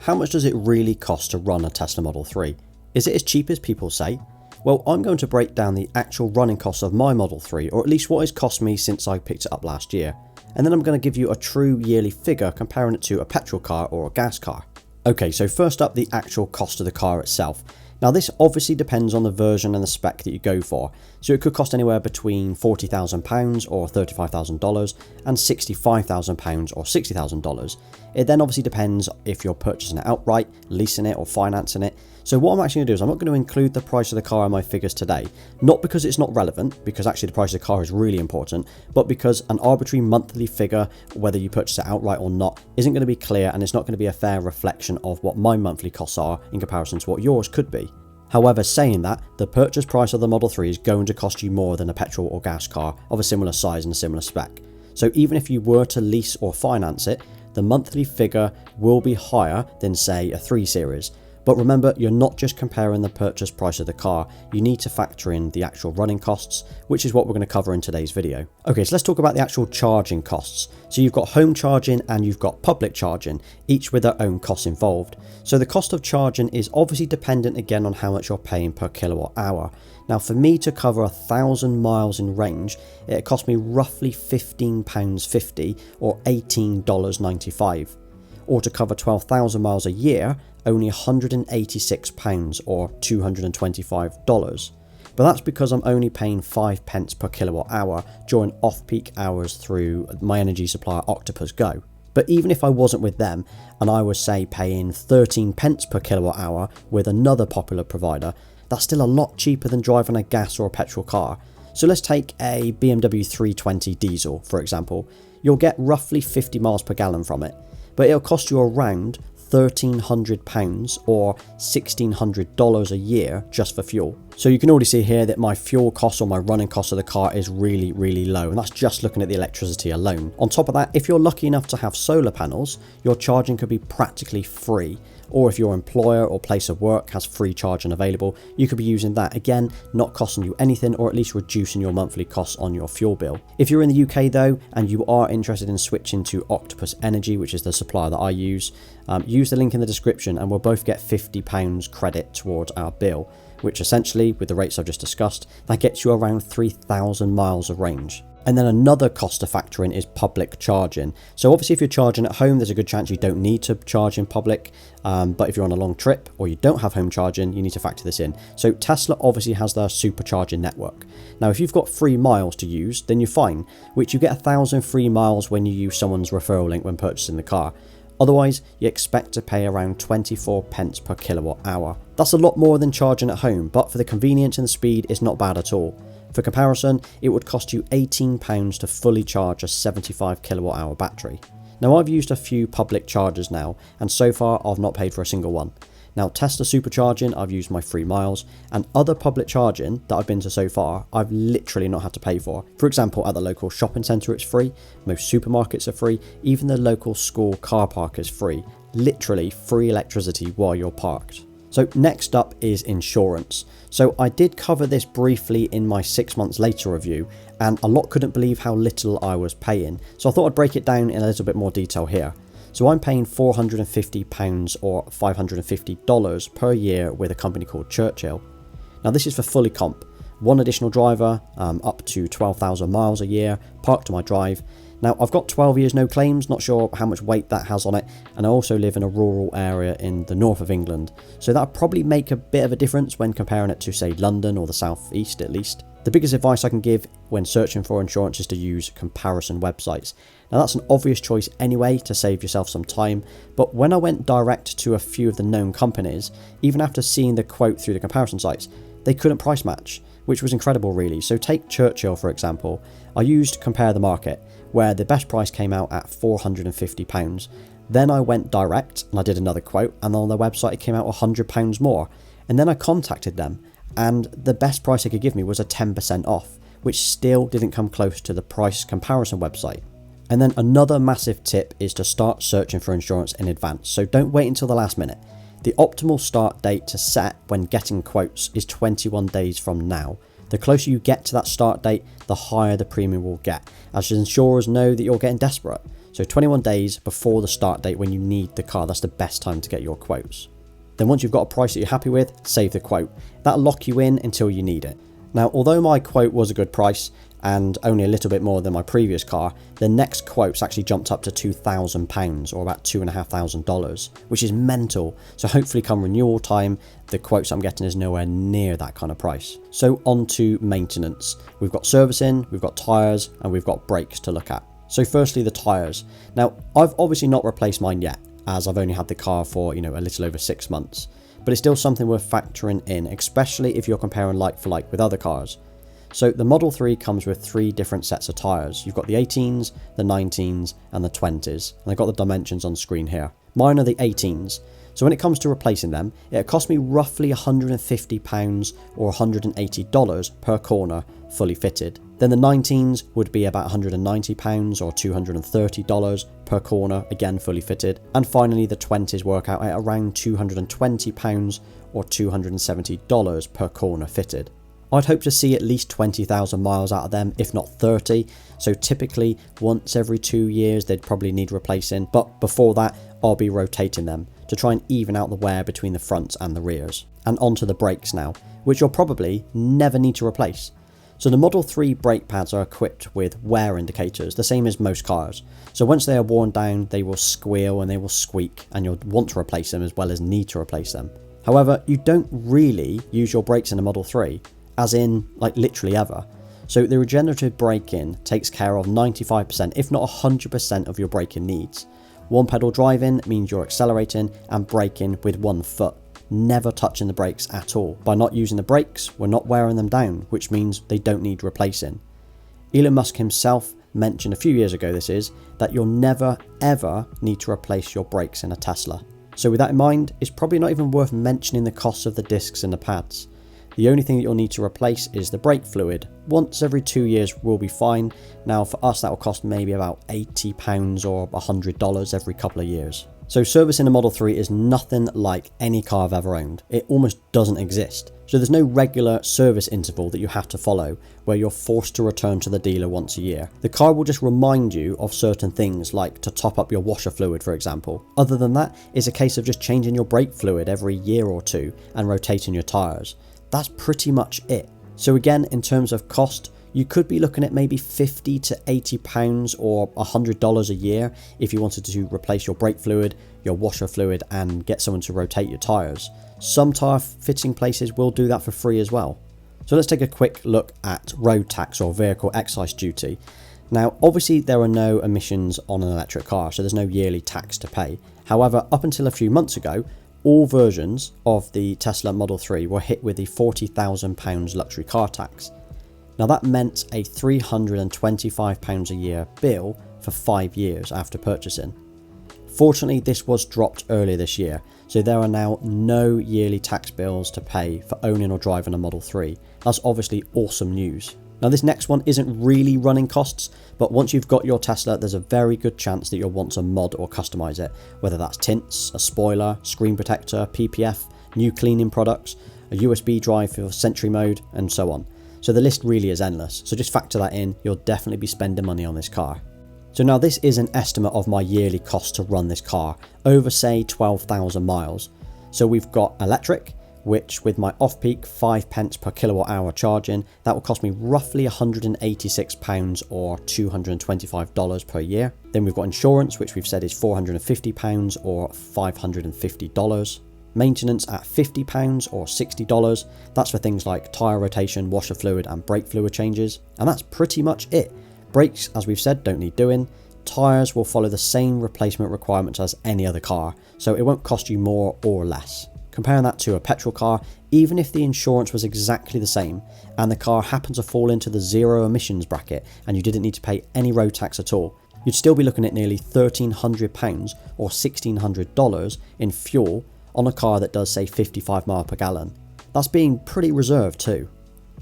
how much does it really cost to run a Tesla Model 3? Is it as cheap as people say? Well, I'm going to break down the actual running costs of my Model 3, or at least what it's cost me since I picked it up last year. And then I'm going to give you a true yearly figure comparing it to a petrol car or a gas car. Okay, so first up, the actual cost of the car itself. Now this obviously depends on the version and the spec that you go for, so it could cost anywhere between £40,000 or $35,000 and £65,000 or $60,000. It then obviously depends if you're purchasing it outright, leasing it or financing it. So what I'm actually going to do is I'm not going to include the price of the car in my figures today, not because it's not relevant, because actually the price of the car is really important, but because an arbitrary monthly figure, whether you purchase it outright or not, isn't going to be clear, and it's not going to be a fair reflection of what my monthly costs are in comparison to what yours could be. However, saying that, the purchase price of the Model 3 is going to cost you more than a petrol or gas car of a similar size and a similar spec. So even if you were to lease or finance it, the monthly figure will be higher than, say, a 3 Series. But remember, you're not just comparing the purchase price of the car, you need to factor in the actual running costs, which is what we're going to cover in today's video. Okay, so let's talk about the actual charging costs. So you've got home charging and you've got public charging, each with their own costs involved. So the cost of charging is obviously dependent again on how much you're paying per kilowatt hour. Now for me to cover 1,000 miles in range, it cost me roughly £15.50 or $18.95. Or to cover 12,000 miles a year, only £186 or $225. But that's because I'm only paying 5 pence per kilowatt hour during off-peak hours through my energy supplier Octopus Go. But even if I wasn't with them and I was, say, paying 13 pence per kilowatt hour with another popular provider, that's still a lot cheaper than driving a gas or a petrol car. So let's take a BMW 320 diesel, for example. You'll get roughly 50 miles per gallon from it, but it'll cost you around £1,300 or $1,600 a year just for fuel. So you can already see here that my fuel cost or my running cost of the car is really low, and that's just looking at the electricity alone. On top of that, if you're lucky enough to have solar panels, your charging could be practically free. Or if your employer or place of work has free charging available, you could be using that, again, not costing you anything, or at least reducing your monthly costs on your fuel bill. If you're in the UK though, and you are interested in switching to Octopus Energy, which is the supplier that I use the link in the description and we'll both get £50 credit towards our bill, which essentially, with the rates I've just discussed, that gets you around 3,000 miles of range. And then another cost to factor in is public charging. So obviously if you're charging at home, there's a good chance you don't need to charge in public. But if you're on a long trip or you don't have home charging, you need to factor this in. So Tesla obviously has their supercharging network. Now, if you've got free miles to use, then you're fine, which you get 1,000 free miles when you use someone's referral link when purchasing the car. Otherwise, you expect to pay around 24 pence per kilowatt hour. That's a lot more than charging at home, but for the convenience and the speed, it's not bad at all. For comparison, it would cost you £18 to fully charge a 75 kilowatt hour battery. Now I've used a few public chargers now, and so far I've not paid for a single one. Now Tesla supercharging, I've used my free miles, and other public charging that I've been to so far, I've literally not had to pay for. For example, at the local shopping centre it's free, most supermarkets are free, even the local school car park is free. Literally free electricity while you're parked. So next up is insurance. So I did cover this briefly in my 6 months later review, and a lot couldn't believe how little I was paying. So I thought I'd break it down in a little bit more detail here. So I'm paying £450 or $550 per year with a company called Churchill. Now this is for fully comp, one additional driver, up to 12,000 miles a year, parked on my drive. Now I've got 12 years no claims, not sure how much weight that has on it, and I also live in a rural area in the north of England, so that'll probably make a bit of a difference when comparing it to, say, London or the southeast at least. The biggest advice I can give when searching for insurance is to use comparison websites. Now that's an obvious choice anyway to save yourself some time, but when I went direct to a few of the known companies, even after seeing the quote through the comparison sites, they couldn't price match, which was incredible really. So take Churchill for example. I used Compare the Market, where the best price came out at £450. Then I went direct and I did another quote, and on their website it came out £100 more. And then I contacted them, and the best price they could give me was a 10% off, which still didn't come close to the price comparison website. And then another massive tip is to start searching for insurance in advance, so don't wait until the last minute. The optimal start date to set when getting quotes is 21 days from now. The closer you get to that start date, the higher the premium will get, as insurers know that you're getting desperate. So 21 days before the start date when you need the car, that's the best time to get your quotes. Then once you've got a price that you're happy with, save the quote. That'll lock you in until you need it. Now, although my quote was a good price and only a little bit more than my previous car, the next quotes actually jumped up to £2,000 or about $2,500, which is mental. So hopefully come renewal time, the quotes I'm getting is nowhere near that kind of price. So on to maintenance. We've got servicing, we've got tyres, and we've got brakes to look at. So firstly, the tyres. Now, I've obviously not replaced mine yet, as I've only had the car for, a little over 6 months. But it's still something worth factoring in, especially if you're comparing like for like with other cars. So the Model 3 comes with 3 different sets of tyres. You've got the 18s, the 19s and the 20s. And I've got the dimensions on screen here. Mine are the 18s. So when it comes to replacing them, it cost me roughly £150 or $180 per corner fully fitted. Then the 19s would be about £190 or $230 per corner, again fully fitted. And finally the 20s work out at around £220 or $270 per corner fitted. I'd hope to see at least 20,000 miles out of them, if not 30. So typically once every 2 years they'd probably need replacing, but before that I'll be rotating them to try and even out the wear between the fronts and the rears. And onto the brakes now, which you'll probably never need to replace. So the Model 3 brake pads are equipped with wear indicators, the same as most cars. So once they are worn down, they will squeal and they will squeak, and you'll want to replace them as well as need to replace them. However, you don't really use your brakes in a Model 3, as in like literally ever. So the regenerative braking takes care of 95%, if not 100% of your braking needs. One pedal driving means you're accelerating and braking with one foot, never touching the brakes at all. By not using the brakes, we're not wearing them down, which means they don't need replacing. Elon Musk himself mentioned a few years ago that you'll never ever need to replace your brakes in a Tesla. So with that in mind, it's probably not even worth mentioning the costs of the discs and the pads. The only thing that you'll need to replace is the brake fluid. Once every 2 years will be fine. Now for us that will cost maybe about £80 or $100 every couple of years. So servicing a Model 3 is nothing like any car I've ever owned. It almost doesn't exist. So there's no regular service interval that you have to follow where you're forced to return to the dealer once a year. The car will just remind you of certain things, like to top up your washer fluid for example. Other than that, it's a case of just changing your brake fluid every year or two and rotating your tyres. That's pretty much it. So again, in terms of cost, you could be looking at maybe £50 to £80 or $100 a year if you wanted to replace your brake fluid, your washer fluid and get someone to rotate your tyres. Some tyre fitting places will do that for free as well. So let's take a quick look at road tax or vehicle excise duty. Now obviously there are no emissions on an electric car, so there's no yearly tax to pay. However, up until a few months ago, all versions of the Tesla Model 3 were hit with the £40,000 luxury car tax. Now that meant a £325 a year bill for 5 years after purchasing. Fortunately, this was dropped earlier this year, so there are now no yearly tax bills to pay for owning or driving a Model 3. That's obviously awesome news. Now this next one isn't really running costs, but once you've got your Tesla, there's a very good chance that you'll want to mod or customize it, whether that's tints, a spoiler, screen protector, PPF, new cleaning products, a USB drive for Sentry mode, and so on. So the list really is endless, so just factor that in, you'll definitely be spending money on this car. So now this is an estimate of my yearly cost to run this car, over say 12,000 miles. So we've got electric, which with my off-peak 5 pence per kilowatt hour charging, that will cost me roughly £186 or $225 per year. Then we've got insurance, which we've said is £450 or $550. Maintenance at £50 or $60. That's for things like tyre rotation, washer fluid and brake fluid changes. And that's pretty much it. Brakes, as we've said, don't need doing. Tyres will follow the same replacement requirements as any other car, so it won't cost you more or less. Comparing that to a petrol car, even if the insurance was exactly the same and the car happened to fall into the zero emissions bracket and you didn't need to pay any road tax at all, you'd still be looking at nearly £1,300 or $1,600 in fuel on a car that does say 55 miles per gallon. That's being pretty reserved too.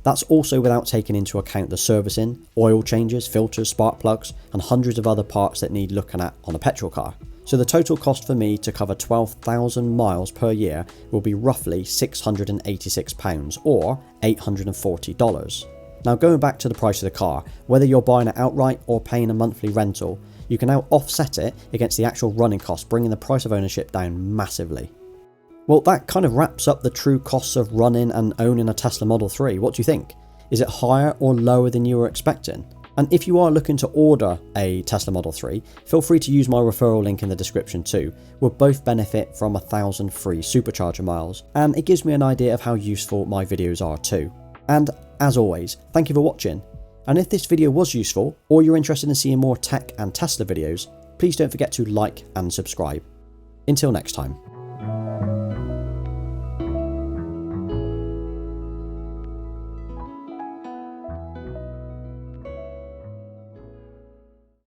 That's also without taking into account the servicing, oil changes, filters, spark plugs and hundreds of other parts that need looking at on a petrol car. So the total cost for me to cover 12,000 miles per year will be roughly £686 or $840. Now going back to the price of the car, whether you're buying it outright or paying a monthly rental, you can now offset it against the actual running cost, bringing the price of ownership down massively. Well, that kind of wraps up the true costs of running and owning a Tesla Model 3. What do you think? Is it higher or lower than you were expecting? And if you are looking to order a Tesla Model 3, feel free to use my referral link in the description too. We'll both benefit from 1,000 free supercharger miles, and it gives me an idea of how useful my videos are too. And as always, thank you for watching. And if this video was useful, or you're interested in seeing more tech and Tesla videos, please don't forget to like and subscribe. Until next time.